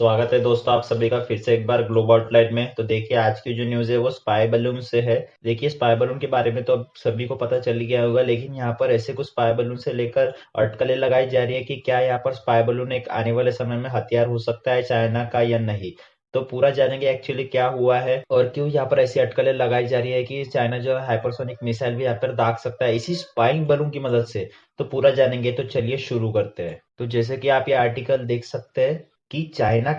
स्वागत है दोस्तों आप सभी का फिर से एक बार ग्लोबल आउटलाइट में। तो देखिए आज की जो न्यूज़ है वो स्पाई बलून से है। देखिए स्पाई बलून के बारे में तो अब सभी को पता चल ही गया होगा, लेकिन यहाँ पर ऐसे कुछ स्पाई बलून से लेकर अटकलें लगाई जा रही है कि क्या यहाँ पर स्पाई बलून एक आने वाले समय में हथियार हो सकता है चाइना का या नहीं। तो पूरा जानेंगे एक्चुअली क्या हुआ है और क्यों यहाँ पर ऐसी अटकलें लगाई जा रही है कि चाइना जो है हाइपरसोनिक मिसाइल भी यहाँ पर दाग सकता है इसी स्पाइंग बलून की मदद से। तो पूरा जानेंगे, तो चलिए शुरू करते हैं। तो जैसे कि आप ये आर्टिकल देख सकते हैं कि China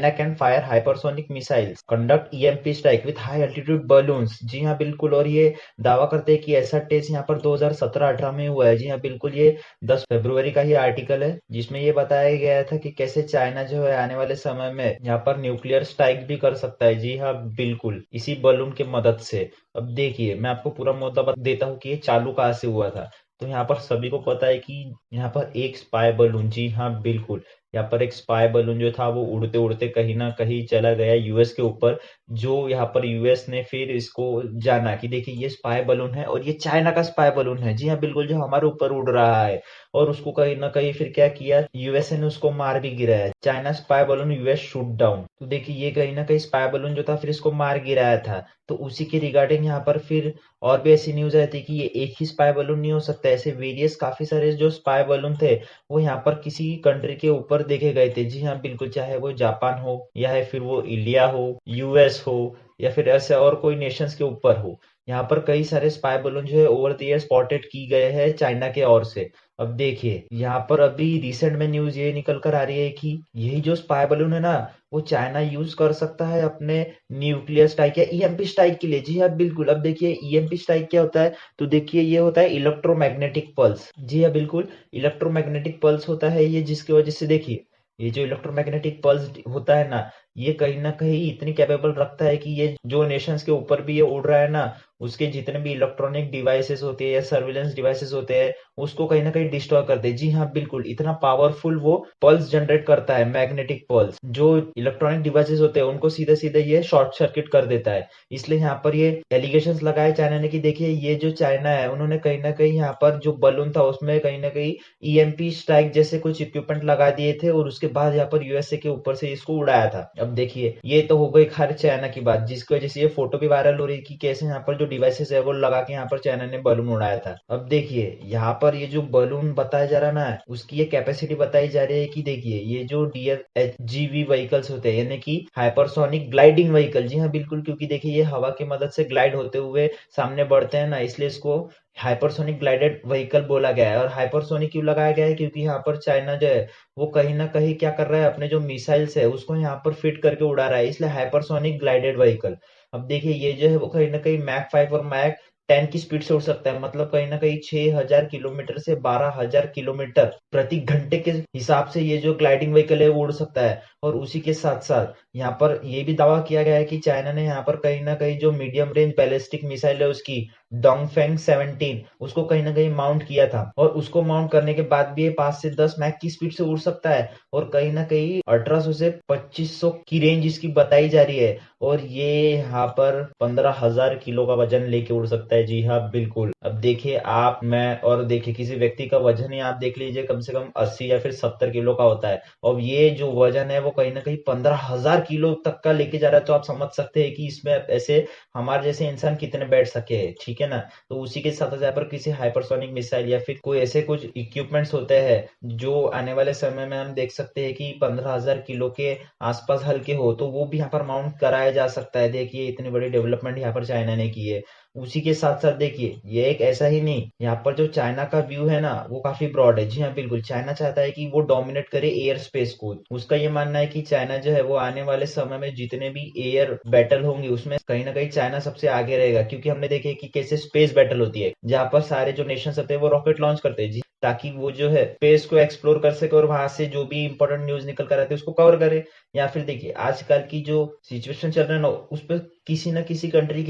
can fire hypersonic missiles conduct EMP strike with high altitude balloons. जी हाँ बिल्कुल, और ये दावा करते हैं कि ऐसा टेस्ट यहाँ पर 2017-18 में हुआ है। जी हाँ बिल्कुल, ये 10 फरवरी का ही आर्टिकल है जिसमें ये बताया गया था कि कैसे चाइना जो है आने वाले समय में यहाँ पर न्यूक्लियर स्ट्राइक भी कर सकता है। जी हाँ बिल्कुल, इसी बलून की मदद से। अब देखिए मैं आपको पूरा मुद्दा बता देता हूँ कि ये चालू कहाँ से हुआ था। तो यहाँ पर सभी को पता है कि यहाँ पर एक स्पाई बलून, जी हाँ बिल्कुल, यहाँ पर एक स्पाई बलून जो था वो उड़ते उड़ते कहीं ना कहीं चला गया यूएस के ऊपर। जो यहाँ पर यूएस ने फिर इसको जाना कि देखिए ये स्पाई बलून है और ये चाइना का स्पाई बलून है। जी हाँ बिल्कुल, जो हमारे ऊपर उड़ रहा है। और उसको कहीं ना कहीं फिर क्या किया, यूएसए ने उसको मार भी गिराया। China spy balloon US shoot down. तो देखिए ये कहीं ना कहीं स्पाई बलून जो था फिर इसको मार गिराया था। तो उसी के रिगार्डिंग यहाँ पर फिर और भी ऐसी न्यूज आई थी कि ये एक ही स्पाई बलून नहीं हो सकता, ऐसे वेरियस काफी सारे जो स्पाई बलून थे वो यहाँ पर किसी कंट्री के ऊपर देखे गए थे। जी हाँ बिल्कुल, चाहे वो जापान हो या फिर वो इंडिया हो, यूएस हो या फिर ऐसे और कोई नेशंस के ऊपर हो। यहाँ पर कई सारे स्पाई बलून जो है ओवर द ईयर स्पॉटेड की गए हैं चाइना के ओर से। अब देखिए यहाँ पर अभी रिसेंट में न्यूज ये निकल कर आ रही है कि यही जो स्पाई बलून है ना वो चाइना यूज कर सकता है अपने न्यूक्लियर स्ट्राइक या ईएमपी स्ट्राइक के लिए। जी हाँ बिल्कुल, अब देखिए ईएमपी स्ट्राइक क्या होता है। तो देखिए ये होता है इलेक्ट्रोमैग्नेटिक पल्स। जी हाँ बिल्कुल, इलेक्ट्रोमैग्नेटिक पल्स होता है ये, जिसकी वजह से देखिए ये जो इलेक्ट्रोमैग्नेटिक पल्स होता है ना, ये कहीं ना कहीं इतनी कैपेबल रखता है कि ये जो नेशंस के ऊपर भी ये उड़ रहा है ना, उसके जितने भी इलेक्ट्रॉनिक डिवाइसेस होते हैं या सर्विलेंस डिवाइसेस होते हैं उसको कहीं ना कहीं डिस्ट्रॉय करते हैं। जी हाँ बिल्कुल, इतना पावरफुल वो पल्स जनरेट करता है, मैग्नेटिक पल्स, जो इलेक्ट्रॉनिक डिवाइसेस होते हैं उनको सीधे सीधे ये शॉर्ट सर्किट कर देता है। इसलिए यहाँ पर ये एलिगेशंस लगाए चाइना ने कि देखिए ये जो चाइना है उन्होंने कहीं ना कहीं यहाँ पर जो बलून था उसमें कहीं ना कहीं ईएमपी स्ट्राइक जैसे कुछ इक्विपमेंट लगा दिए थे और उसके बाद यहाँ पर यूएसए के ऊपर से इसको उड़ाया था। अब देखिए ये तो हो गई खाली चाइना की बात, जिसकी वजह से ये फोटो भी वायरल हो रही है कि कैसे यहाँ पर जो डिवाइसेस है वो लगा के यहाँ पर चाइना ने बलून उड़ाया था। अब देखिए यहाँ पर ये जो बलून बताया जा रहा ना, उसकी ये कैपेसिटी बताई जा रही है कि देखिए ये जो डीएचजीवी व्हीकल्स होते हैं यानी कि हाइपरसोनिक ग्लाइडिंग व्हीकल। जी हाँ बिल्कुल, क्योंकि देखिए ये हवा की मदद से ग्लाइड होते हुए सामने बढ़ते हैं ना, इसलिए इसको हाइपरसोनिक ग्लाइडेड व्हीकल बोला गया है। और हाइपरसोनिक क्यों लगाया गया है, क्योंकि यहाँ पर चाइना जो है वो कहीं ना कहीं क्या कर रहा है, अपने जो मिसाइल्स है उसको यहाँ पर फिट करके उड़ा रहा है, इसलिए हाइपरसोनिक ग्लाइडेड व्हीकल। अब देखिए ये जो है वो कहीं ना कहीं मैक 5 और मैक 10 की स्पीड से उड़ सकता है, मतलब कहीं ना कहीं 6000 किलोमीटर से 12000 किलोमीटर प्रति घंटे के हिसाब से ये जो ग्लाइडिंग व्हीकल है वो उड़ सकता है। और उसी के साथ साथ यहाँ पर ये भी दावा किया गया है कि चाइना ने यहाँ पर कहीं ना कहीं जो मीडियम रेंज बैलिस्टिक मिसाइल है उसकी डोंगफेंग 17 उसको कहीं ना कहीं माउंट किया था, और उसको माउंट करने के बाद भी ये 5 से 10 मैक की स्पीड से उड़ सकता है। और कहीं ना कहीं 1800 से 2500 की रेंज इसकी बताई जा रही है। और ये यहाँ पर 15000 किलो का वजन लेके उड़ सकता है। जी हाँ बिल्कुल, अब देखिए आप मैं और देखिए किसी व्यक्ति का वजन ही आप देख लीजिए कम से कम 80 या फिर 70 किलो का होता है, और ये जो वजन है वो कहीं ना कहीं 15000 किलो तक का लेके जा रहा है। तो आप समझ सकते हैं कि इसमें ऐसे हमारे जैसे इंसान कितने बैठ सके, ठीक है ना। तो उसी के साथ यहाँ पर किसी हाइपरसोनिक मिसाइल या फिर कोई ऐसे कुछ इक्विपमेंट्स होते हैं जो आने वाले समय में हम देख सकते हैं कि 15000 किलो के आसपास हल्के हो, तो वो भी यहाँ पर माउंट कराया जा सकता है। देखिए इतनी बड़ी डेवलपमेंट यहाँ पर चाइना ने की है। उसी के साथ साथ देखिए ये एक ऐसा ही नहीं, यहाँ पर जो चाइना का व्यू है ना वो काफी ब्रॉड है। जी हाँ बिल्कुल, चाइना चाहता है कि वो डोमिनेट करे एयर स्पेस को। उसका ये मानना है कि चाइना जो है वो आने वाले समय में जितने भी एयर बैटल होंगे उसमें कहीं ना कहीं चाइना सबसे आगे रहेगा, क्योंकि हमने देखे कि कैसे स्पेस बैटल होती है जहां पर सारे जो नेशन होते हैं वो रॉकेट लॉन्च करते हैं, जी, ताकि वो जो है स्पेस को एक्सप्लोर कर सके और वहां से जो भी इंपॉर्टेंट न्यूज निकल कर आते हैं उसको कवर करे। या फिर देखिए आजकल की जो सिचुएशन चल रहा है ना उस पर किसी न किसी कंट्री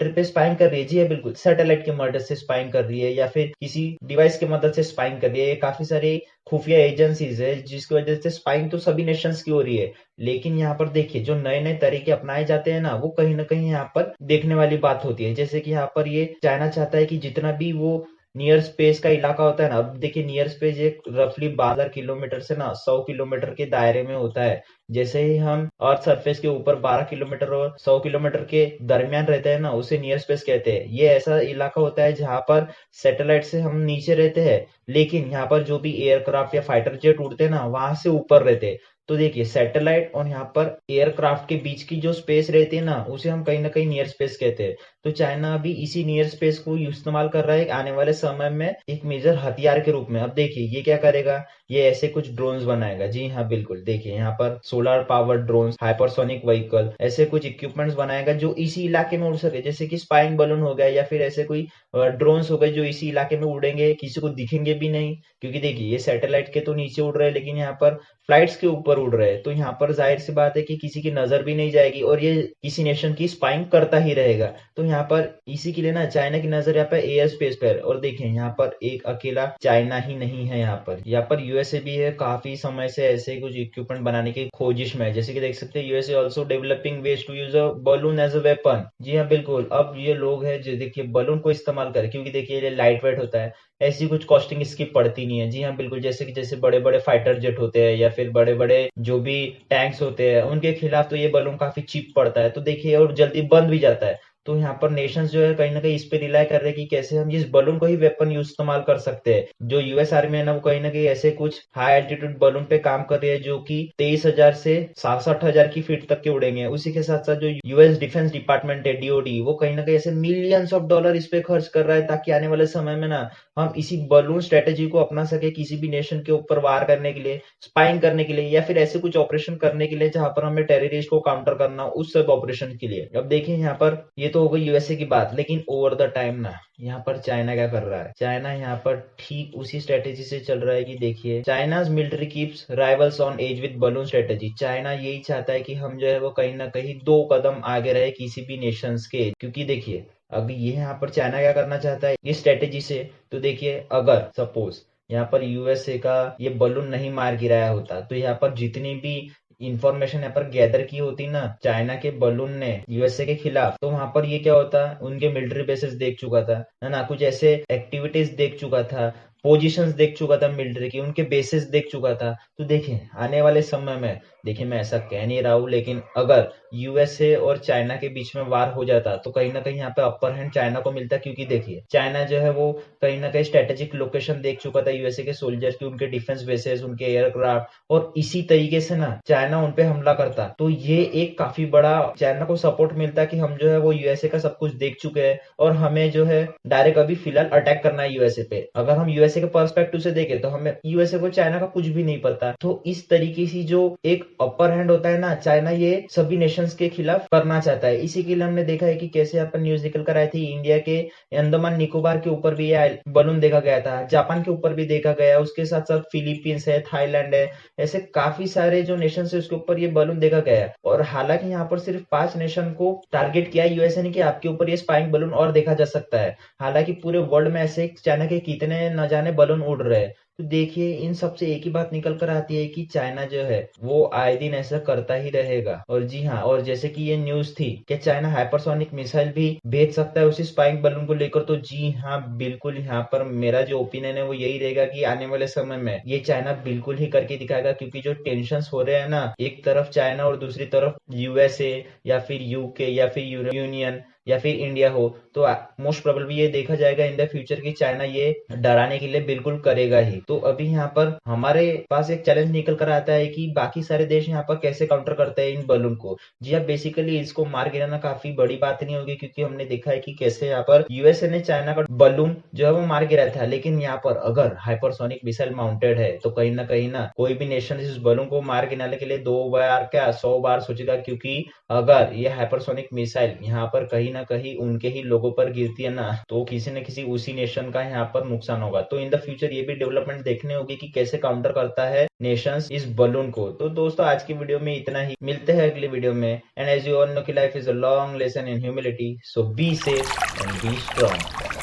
पे स्पाइंग कर रही है। जी है बिल्कुल, सैटेलाइट की मदद से स्पाइंग कर रही है या फिर किसी डिवाइस की मदद से स्पाइंग कर रही है। ये काफी सारी खुफिया एजेंसीज है जिसकी वजह से स्पाइंग तो सभी नेशंस की हो रही है। लेकिन यहाँ पर देखिए जो नए नए तरीके अपनाए जाते हैं ना वो कहीं ना कहीं यहाँ पर देखने वाली बात होती है। जैसे कि यहाँ पर ये चाइना चाहता है कि जितना भी वो नियर स्पेस का इलाका होता है ना, अब देखिए नियर स्पेस एक रफली 12 किलोमीटर से ना 100 किलोमीटर के दायरे में होता है। जैसे ही हम अर्थ सरफेस के ऊपर 12 किलोमीटर और 100 किलोमीटर के दरमियान रहते हैं ना, उसे नियर स्पेस कहते हैं। ये ऐसा इलाका होता है जहां पर सैटेलाइट से हम नीचे रहते हैं, लेकिन यहाँ पर जो भी एयरक्राफ्ट या फाइटर जेट उड़ते हैं ना, वहां से ऊपर रहते हैं। तो देखिए सैटेलाइट और यहाँ पर एयरक्राफ्ट के बीच की जो स्पेस रहती है ना, उसे हम कहीं ना कहीं नियर स्पेस कहते हैं। तो चाइना अभी इसी नियर स्पेस को इस्तेमाल कर रहा है आने वाले समय में एक मेजर हथियार के रूप में। अब देखिए ये क्या करेगा, ये ऐसे कुछ ड्रोन्स बनाएगा। जी हाँ बिल्कुल, देखिए यहाँ पर solar power drones, hypersonic vehicle, ऐसे कुछ इक्विपमेंट्स बनाएगा जो इसी इलाके में उड़ सके, जैसे कि स्पाइंग बलून हो गया या फिर ऐसे कोई ड्रोन्स हो गए जो इसी इलाके में उड़ेंगे, किसी को दिखेंगे भी नहीं। क्योंकि देखिए ये सैटेलाइट के तो नीचे उड़ रहे हैं, लेकिन यहाँ पर फ्लाइट्स के ऊपर उड़ रहे हैं, तो यहाँ पर जाहिर सी बात है कि किसी की नजर भी नहीं जाएगी और ये किसी नेशन की स्पाइंग करता ही रहेगा। तो यहाँ पर इसी के लिए ना चाइना की नजर यहाँ पर एयर स्पेस पर। और देखिए यहाँ पर एक अकेला चाइना ही नहीं है, यहाँ पर यूएसए भी है, काफी समय से ऐसे कुछ इक्विपमेंट बनाने की खोजिश में है। जैसे कि देख सकते हैं USA also developing ways to use a balloon as a weapon. जी हाँ बिल्कुल, अब ये लोग हैं जो देखिए बलून को इस्तेमाल करें, क्योंकि देखिए ये लाइट वेट होता है, ऐसी कुछ कॉस्टिंग इसकी पड़ती नहीं है। जी हाँ बिल्कुल, जैसे बड़े बड़े फाइटर जेट होते हैं या फिर बड़े बड़े जो भी टैंक्स होते हैं, उनके खिलाफ तो ये बलून काफी चीप पड़ता है। तो देखिए और जल्दी बंद भी जाता है। तो यहाँ पर नेशंस जो है कहीं ना कहीं इस पे रिलाई कर रहे हैं कि कैसे हम इस बलून को ही वेपन यूज इस्तेमाल कर सकते हैं। जो यूएस आर्मी है ना, वो कहीं ना कहीं ऐसे कुछ हाई एल्टीट्यूड बलून पे काम कर रही है जो कि 23,000 से 67,000 की फीट तक के उड़ेंगे। उसी के साथ साथ जो यूएस डिफेंस डिपार्टमेंट है, डीओडी, वो कहीं ना कहीं ऐसे मिलियंस ऑफ डॉलर इस पे खर्च कर रहा है, ताकि आने वाले समय में ना हम इसी बलून स्ट्रेटेजी को अपना सके किसी भी नेशन के ऊपर वार करने के लिए, स्पाइंग करने के लिए, या फिर ऐसे कुछ ऑपरेशन करने के लिए जहां पर हमें टेररिस्ट को काउंटर करना, उस सब ऑपरेशन के लिए। अब देखिए यहाँ पर ये तो हो गई यूएसए की बात, लेकिन ओवर द टाइम ना यहाँ पर चाइना क्या कर रहा है। चाइना यहाँ पर ठीक उसी स्ट्रेटेजी से चल रहा है कि देखिए China's military keeps rivals on edge with balloon strategy. China यही चाहता है कि हम जो है वो कहीं ना कहीं 2 कदम आगे रहे किसी भी नेशंस के। क्योंकि देखिए अभी ये यहाँ पर चाइना क्या करना चाहता है इस स्ट्रेटेजी से। तो देखिए अगर सपोज यहाँ पर यूएसए का ये बलून नहीं मार गिराया होता, तो यहाँ पर जितनी भी इंफॉर्मेशन यहाँ पर गैदर की होती ना चाइना के बलून ने यूएसए के खिलाफ, तो वहां पर ये क्या होता, उनके मिलिट्री बेसेस देख चुका था, है ना, कुछ ऐसे एक्टिविटीज देख चुका था, पोजीशंस देख चुका था मिलिट्री की, उनके बेसिस देख चुका था। तो देखिए आने वाले समय में, देखिए मैं ऐसा कह नहीं रहा हूं, लेकिन अगर यूएसए और चाइना के बीच में वार हो जाता तो कहीं ना कहीं यहाँ पे अपर हैंड चाइना को मिलता। क्योंकि देखिए चाइना जो है वो कहीं ना कहीं स्ट्रेटेजिक लोकेशन देख चुका था यूएसए के सोल्जर्स की, उनके डिफेंस बेसेस, उनके एयरक्राफ्ट, और इसी तरीके से ना चाइना उनपे हमला करता। तो ये एक काफी बड़ा चाइना को सपोर्ट मिलता कि हम जो है वो यूएसए का सब कुछ देख चुके हैं और हमें जो है डायरेक्ट अभी फिलहाल अटैक करना है यूएसए पे। अगर हम यूएसए के पर्सपेक्टिव से देखें तो हमें यूएसए को चाइना का कुछ भी नहीं पता। तो इस तरीके से जो एक अपर हैंड होता है ना, चाइना ये सभी नेशंस के खिलाफ करना चाहता है। इसी के लिए हमने देखा है कि कैसे अपन न्यूज निकल कर आई थी, इंडिया के अंडमान निकोबार के ऊपर भी ये बलून देखा गया था, जापान के ऊपर भी देखा गया, उसके साथ साथ फिलीपींस है, थाईलैंड है, ऐसे काफी सारे जो नेशन है उसके ऊपर ये बलून देखा गया है। और हालांकि यहाँ पर सिर्फ 5 नेशन को टारगेट किया यूएसए ने कि आपके ऊपर ये स्पाइंग बलून और देखा जा सकता है। हालांकि पूरे वर्ल्ड में ऐसे चाइना के कितने न जाने बलून उड़ रहे हैं। तो देखिए इन सबसे एक ही बात निकल कर आती है कि चाइना जो है वो आए दिन ऐसा करता ही रहेगा। और जी हाँ, और जैसे कि ये न्यूज थी कि चाइना हाइपरसोनिक मिसाइल भी भेज सकता है उसी स्पाइंग बलून को लेकर, तो जी हाँ बिल्कुल, यहाँ पर मेरा जो ओपिनियन है वो यही रहेगा कि आने वाले समय में ये चाइना बिल्कुल ही करके दिखाएगा। क्योंकि जो टेंशन हो रहे हैं ना, एक तरफ चाइना और दूसरी तरफ यूएसए या फिर यूके या फिर यूनियन या फिर इंडिया हो, तो मोस्ट प्रोबेबली ये देखा जाएगा इन द फ्यूचर की चाइना ये डराने के लिए बिल्कुल करेगा ही। तो अभी यहाँ पर हमारे पास एक चैलेंज निकल कर आता है कि बाकी सारे देश यहाँ पर कैसे काउंटर करते हैं इन बलून को। जी हाँ, बेसिकली इसको मार गिराना काफी बड़ी बात नहीं होगी, क्योंकि हमने देखा है कि कैसे यहाँ पर यूएसए ने चाइना का बलून जो है वो मार गिराया था। लेकिन यहाँ पर अगर हाइपरसोनिक मिसाइल माउंटेड है तो कहीं ना कोई भी नेशन इस बलून को मार गिराने के लिए 2 बार क्या 100 बार सोचेगा। क्योंकि अगर ये हाइपरसोनिक मिसाइल यहाँ पर कहीं ना कहीं उनके ही लोगों पर गिरती है ना, तो किसी न किसी उसी नेशन का यहाँ पर नुकसान होगा। तो इन द फ्यूचर ये भी डेवलपमेंट देखने होगी कि कैसे काउंटर करता है नेशंस इस बलून को। तो दोस्तों आज की वीडियो में इतना ही, मिलते हैं अगली वीडियो में। And as you all know कि life is a long lesson in humility, so be safe and be strong.